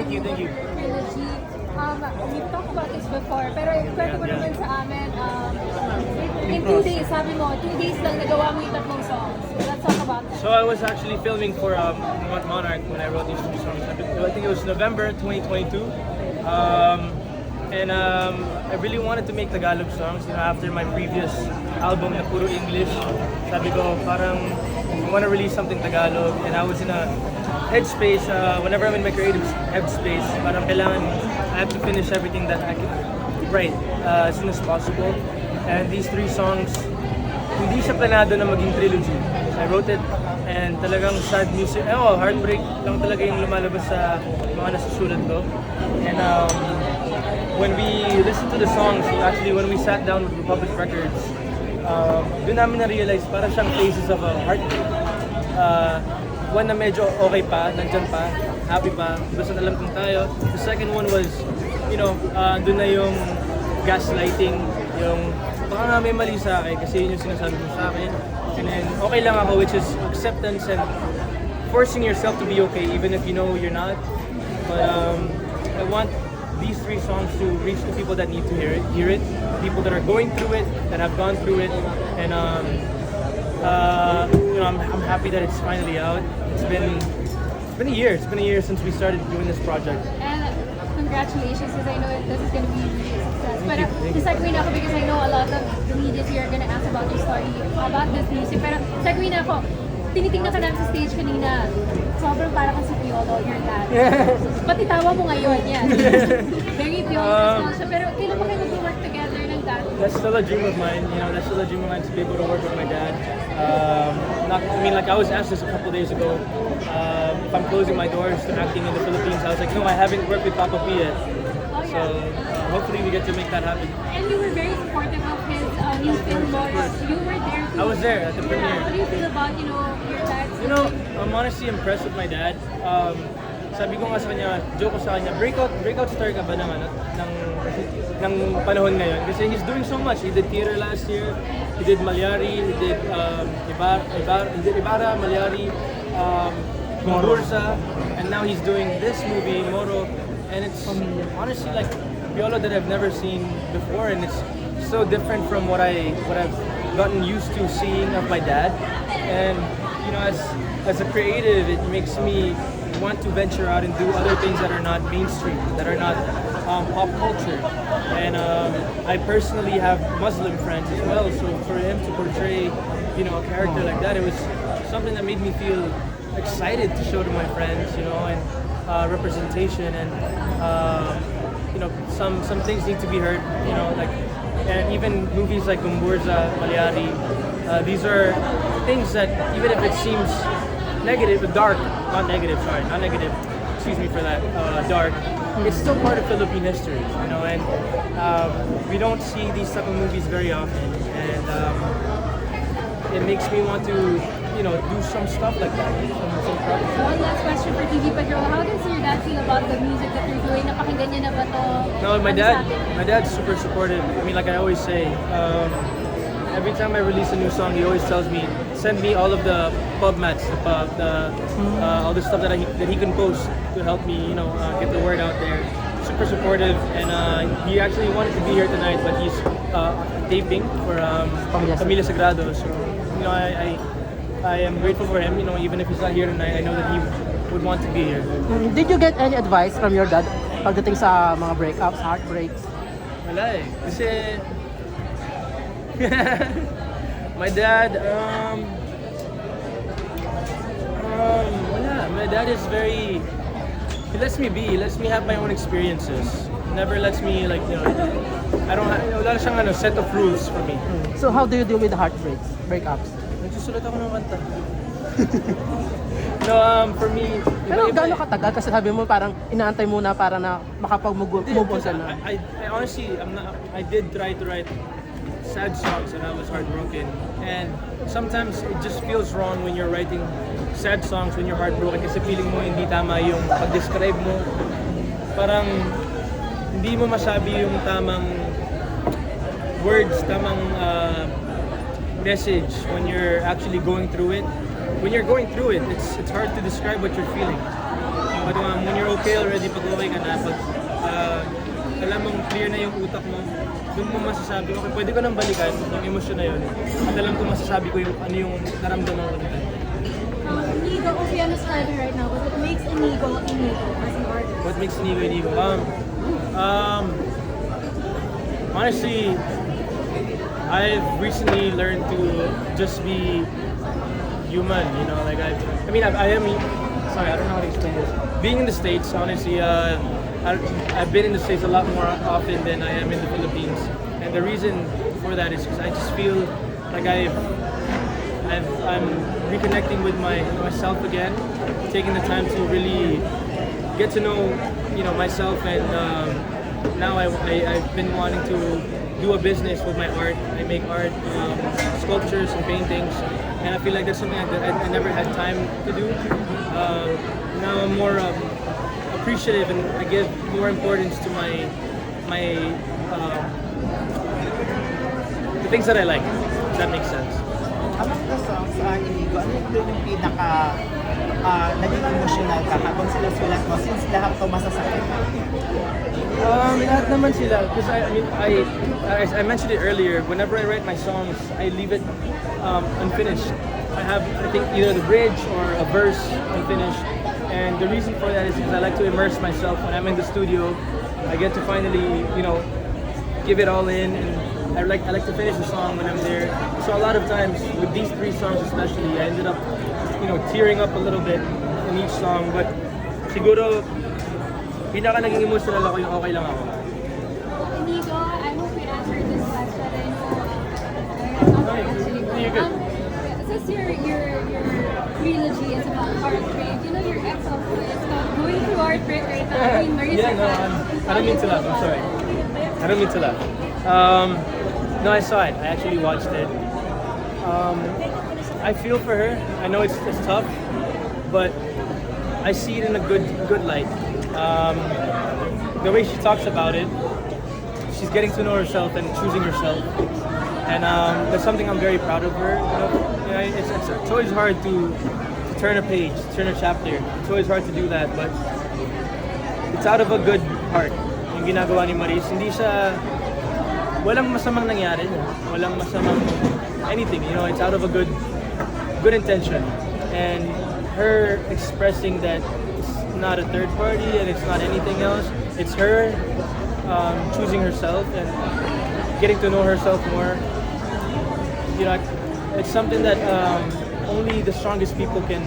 Thank you. Trilogy. We've talked about this before, pero kwento mo naman sa amin, in 2 days, sabi mo, 2 days lang nagawa mo yung 3 songs. So let's talk about that. So I was actually filming for Monarch when I wrote these 2 songs. I think it was November 2022. And I really wanted to make Tagalog songs, after my previous album na puro English. Sabi ko, parang I want to release something Tagalog, and I was in a headspace, whenever I'm in my creative headspace, parang kailangan, I have to finish everything that I can write as soon as possible. And these 3 songs, hindi siya planado na maging trilogy. I wrote it, and talagang sad music, heartbreak lang talaga yung lumalabas sa mga nasusulat ko. And when we listened to the songs, actually when we sat down with Republic Records, doon namin na-realize para siyang phases of a heartbreak. One na medyo okay pa, nandyan pa, happy pa, basta alam kong tayo. The second one was, doon na yung gaslighting, yung baka nga may mali sa akin kasi yun yung sinasabi mo sa akin. And then okay lang ako, which is acceptance and forcing yourself to be okay even if you know you're not. But I want these 3 songs to reach the people that need to hear it, people that are going through it, that have gone through it, and I'm happy that it's finally out. It's been a year. It's been a year since we started doing this project. And congratulations, because I know this is going to be really a success. Pero segue na ako because I know a lot of the media here are going to ask about your story, about this music. Pero segue na ako. Tinitingnan ka namin sa stage kanina. Sobrang para kang si Piolo, your dad. Pati tawa mo ngayon, yan. Very Piolo personal siya. Pero kailan pa kayo mag-work together ng dad? That's still a dream of mine. That's still a dream of mine to be able to work with my dad. I was asked this a couple days ago. If I'm closing my doors to acting in the Philippines, I was like, no, I haven't worked with Papa P yet. So hopefully we get to make that happen. And you were very supportive of his new film, Boris. You were there too. I was there at the premiere. How do you feel about, your dad's I'm honestly impressed with my dad. Sabi ko nga sa kanya, joke ko sa kanya, breakout star ka ba ng panahon ngayon? Kasi he's doing so much. He did theater last year, he did Malyari, he did Ibarra, Malyari, Bursa, and now he's doing this movie, Moro. And it's honestly like Piolo that I've never seen before, and it's so different from what I've gotten used to seeing of my dad. And as a creative, it makes me want to venture out and do other things that are not mainstream, that are not pop culture. And I personally have Muslim friends as well, so for him to portray, a character like that, it was something that made me feel excited to show to my friends, and representation, and some things need to be heard, and even movies like Gumburza, Malyari, these are things that even if it seems negative, not negative, excuse me for that, dark, it's still part of Philippine history, and we don't see these type of movies very often, and it makes me want to do some stuff like that. Some projects. One last question for TV Pedro. How does your dad feel about the music that you're doing? Napakinggan niya na ba to? No, my dad's super supportive. Like I always say, every time I release a new song, he always tells me, send me all of the pub mats, all the stuff that he can post to help me, get the word out there. Super supportive, and he actually wanted to be here tonight, but he's taping for Pamilya Sagrado. So, I am grateful for him. Even if he's not here tonight, I know that he would want to be here. Did you get any advice from your dad pagdating sa mga breakups, heartbreaks? Wala eh. Kasi my dad, wala. My dad is very, he lets me be. He lets me have my own experiences. Never lets me wala siyang set of rules for me. So how do you deal with the heartbreaks, breakups? Nagsusulat ako ng kanta. No, for me, Pero gaano katagal? Kasi sabi mo parang inaantay muna para na makapag-move on ka na. I honestly, I did try to write sad songs when I was heartbroken, and sometimes it just feels wrong when you're writing sad songs when you're heartbroken kasi feeling mo hindi tama yung pag-describe mo. Parang hindi mo masabi yung tamang words, tamang message when you're actually going through it. When you're going through it, it's hard to describe what you're feeling. But when you're okay already, pag okay ka na, pag alam mong clear na yung utak mo, doon mo masasabi, okay, pwede ko nang balikan yung emosyon na yun. At alam ko masasabi ko yung ano yung naramdaman ko nito. Inigo, OPM is starting right now, but what makes Inigo Inigo as an artist? What makes Inigo Inigo? Honestly, I've recently learned to just be human, you know, like I am, sorry, I don't know how to explain this. Being in the States, honestly, I've been in the States a lot more often than I am in the Philippines. And the reason for that is because I just feel like I'm reconnecting with myself again, taking the time to really get to know, you know, myself. And now I've been wanting to do a business with my art. I make art, sculptures and paintings, and I feel like that's something that I never had time to do. Now I'm more appreciative, and I give more importance to the things that I like. If that makes sense. Among the songs, Inigo, ano yung pinaka naging emotional ka habang sila sulat mo since lahat to masasakit? Lahat naman sila. Because I mentioned it earlier, whenever I write my songs, I leave it unfinished. I think either the bridge or a verse unfinished. And the reason for that is because I like to immerse myself when I'm in the studio. I get to finally, you know, give it all in, and I like to finish the song when I'm there. So a lot of times with these 3 songs especially, I ended up, you know, tearing up a little bit in each song. But siguro pinaka naging emotional ako yung okay lang ako. Inigo, I hope we answered this question. You're good. Since your trilogy is about heartbreak, you know your ex-husband is going through heartbreak right now. I mean, Maris Yeah, no, Racal. I don't mean to laugh. I'm sorry. I don't mean to laugh. No, I saw it. I actually watched it. I feel for her. I know it's tough, but I see it in a good light. The way she talks about it, she's getting to know herself and choosing herself, and that's something I'm very proud of her. You know, it's always hard to turn a page, turn a chapter. It's always hard to do that, but it's out of a good heart. Yung ginagawa ni Maris, hindi siya, walang masamang nangyari, walang masamang anything. You know, it's out of a good intention, and her expressing that it's not a third party and it's not anything else. It's her choosing herself and getting to know herself more. You know, it's something that only the strongest people can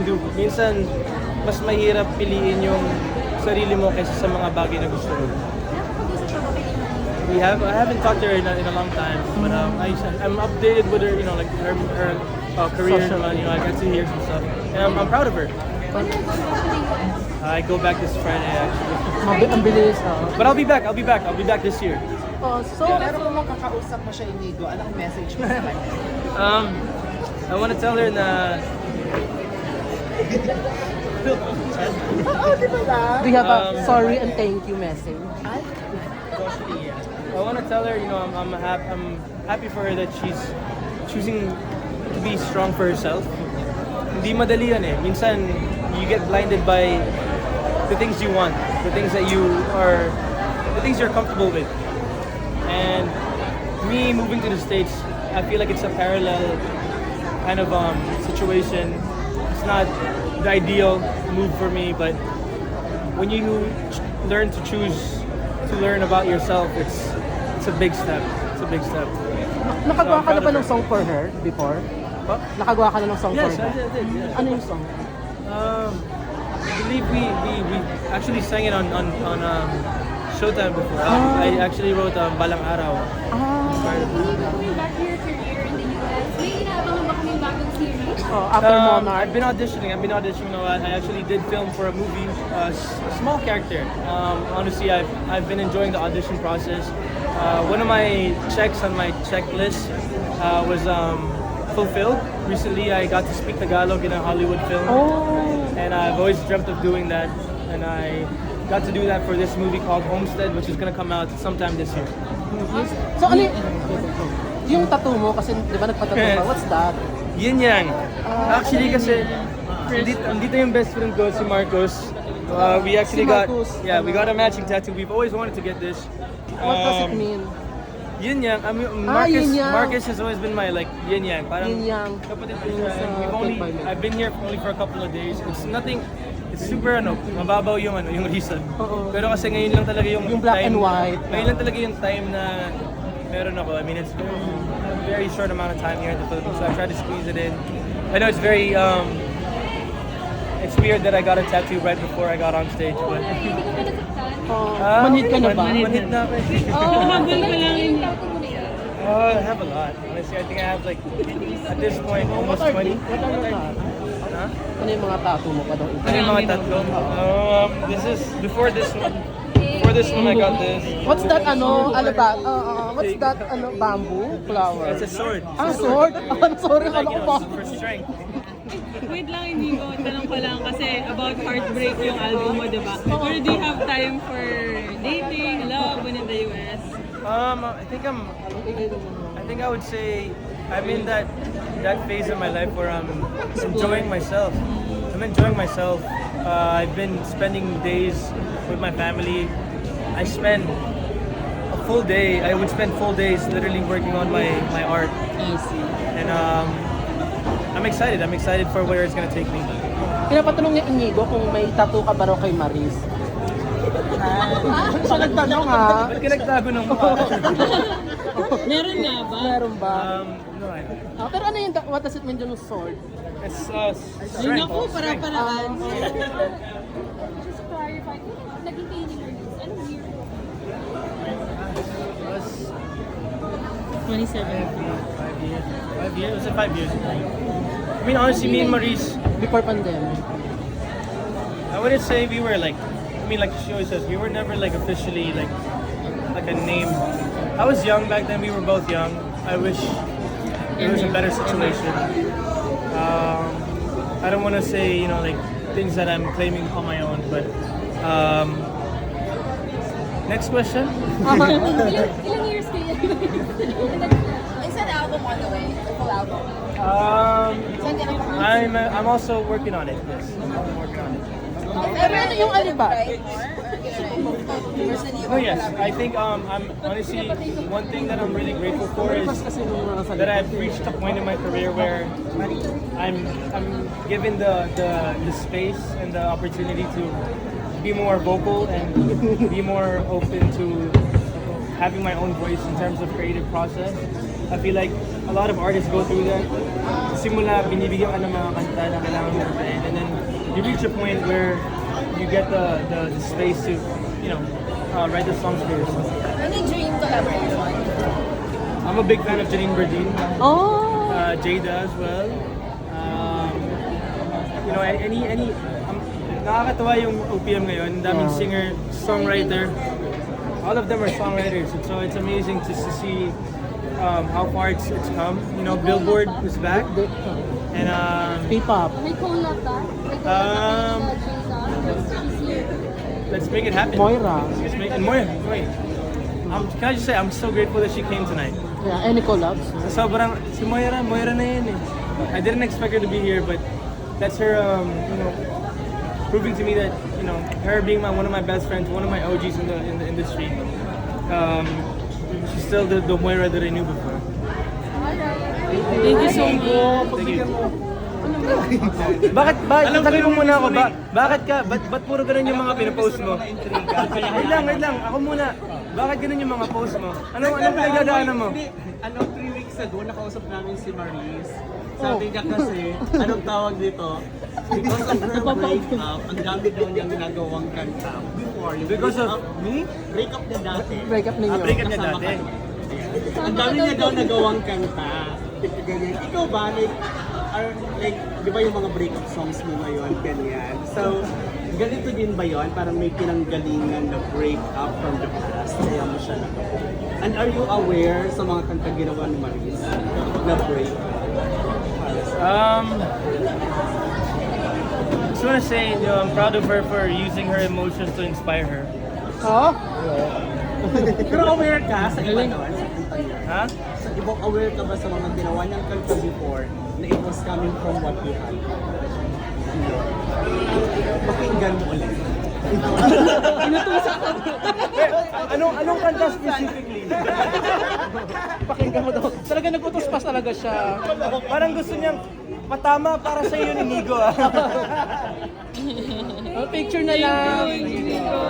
do. Minsan, mas mahirap piliin yung sarili mo kaysa sa mga bagay na gusto mo. I haven't talked to her in a long time, but I'm updated with her. You know, like her career. You know, I got to hear some stuff, and I'm proud of her. When are you going back to the US? I go back this Friday actually. Ang bilis. But I'll be back this year. So, Pero kung makakausap mo siya, Inigo, anong message mo sa kanya? I want to tell her na Oo, di ba lang? we have a sorry and thank you message. I want to tell her, you know, I'm happy for her that she's choosing to be strong for herself. Hindi madali yan eh. Minsan, you get blinded by the things you want, the things you're comfortable with. And me moving to the States, I feel like it's a parallel kind of situation. It's not the ideal move for me, but when you learn to choose to learn about yourself, it's a big step. It's a big step. Nakagawa ka na ba proud of ng song for her before? What? Nakagawa ka na ng song Yes, for her? I did. Yeah. Ano yung song? I believe we actually sang it on Showtime before. I actually wrote Balang Araw. Inigo, going back to your career in the US, may inaabangan ba kaming bagong series? After Monarch. I've been auditioning a lot. I actually did film for a movie, a small character. Honestly, I've been enjoying the audition process. One of my checks on my checklist was fulfilled. Recently, I got to speak Tagalog in a Hollywood film. And I've always dreamt of doing that. And I got to do that for this movie called Homestead, which is going to come out sometime this year. So ano yung tattoo mo? Kasi di ba nagpa-tattoo ka? What's that? Yin Yang. Actually kasi, dito yung best friend ko, si Marcos. We actually got Marcus, we got a matching tattoo. We've always wanted to get this. What does it mean? Yin yang. I mean, Yin yang. Marcus has always been my like yin yang. Parang Yin yang. kapatid ko siya. Sa And I've been here only for a couple of days. It's nothing. It's super mababaw yung reason. Oo. Pero kasi ngayon lang talaga yung black time, and white. Ngayon lang talaga yung time na meron ako. I mean, it's very short amount of time here in the Philippines, so I tried to squeeze it in. I know it's very it's weird that I got a tattoo right before I got on stage, but Hindi ko ba nasaktan? Manhid ka na ba? Manhid na ako. Habol ka lang yung tattoo mo na yan. I have a lot. Honestly, I think I have like at this point almost 20. What are your Huh? Ano yung mga tattoo mo pa daw? Ano yung mga tatlo? This is before this one. Before this one, I got this. What's that what's that bamboo flower? It's a sword. Sword? I'm sorry, Like, kala ko ba? for strength. Wait lang, Inigo. Tanong ko lang kasi about heartbreak yung album mo, diba? Or do you have time for dating, love when in the US? I think I would say I'm in that phase of my life where I'm enjoying myself. I'm enjoying myself. I've been spending days with my family. I spend a full day. I would spend full days literally working on my art. Easy. And I'm excited. I'm excited for where it's gonna take me. Pinapatanong niya Inigo kung may tattoo ka ba raw kay Maris. Siya nagtanong ha. Ba't ka nagtago ng mukha? Meron nga ba? Meron ba? No, I don't. Pero ano yung, what does it mean dun yung sword? It's Yun strength. ako, para-paraan. Just to clarify, naging kayo ni Maris. Anong year po? 27. 5 years. 5 years? Was it 5 years? I mean, honestly, me and Maris, Before pandemic. I wouldn't say we were like, I mean, like she always says, we were never like officially like a name. I was young back then. We were both young. I wish it was a better situation. I don't want to say like things that I'm claiming on my own, but next question. Ilang years kayo? Is an album on the way? The full album? I'm also working on it. Yes, I'm working on it. Pero ano yung ano ba? Oh yes, I think I'm honestly one thing that I'm really grateful for is Kasi nung mga that salita. I've reached a point in my career where I'm given the space and the opportunity to be more vocal and be more open to having my own voice in terms of creative process. I feel like a lot of artists go through that. Simula, binibigyan ka ng mga kanta na kailangan mo kantahin, and then you reach a point where you get the space to write the songs for yourself. Any dream collaboration? I'm a big fan of Janine Berdine. Oh! Jada as well. Nakakatawa yung OPM ngayon. Ang daming singer, songwriter. All of them are songwriters, and so it's amazing to see how far it's come. Billboard is back, and K-pop. May collab ba? May collab ba kayo na Jada? She's here. let's make it happen. Moira. And Moira, wait. Can I just say I'm so grateful that she came tonight. Yeah, any collabs? Sobrang si Moira na yun eh. I didn't expect her to be here, but that's her, proving to me that her being one of my best friends, one of my OGs in the industry. She's still the Moira that I knew before. Thank you so much. Thank you. Bakit sabi mo muna ako, ba't puro ganun yung mga pinapost mo? Wait lang, ako muna. Bakit ganun yung mga post mo? Ano pinagdadaanan mo? 3 weeks ago, nakausap namin si Maris. Sabi niya kasi, anong tawag dito? Because of her breakup, ang dami daw niyang ginagawang kanta before. Yung Because of me? breakup niya dati. Breakup ninyo. Breakup niya Kasama dati. ka. Ang dami niya daw nagawang kanta. Ganyan. Ikaw ba, di ba yung mga breakup songs mo ngayon, ganyan? So, ganito din ba yun? Parang may pinanggalingan na break up from the past, kaya mo siya nagawa. And are you aware sa mga kanta ginawa ni Maris na break? Just want to say, I'm proud of her for using her emotions to inspire her. Oh? Pero aware ka sa iba doon? Sa kanta niya? Ha? Sa ibang aware ka ba sa mga ginawa niyang kanta before na it was coming from what you had? Pakinggan mo ulit. Inutusan ko. Anong kanta specifically? Pakinggan mo daw. Talaga nag-utos pa talaga siya. Parang gusto niyang patama para sa iyo ni Inigo. Picture na lang. Inigo.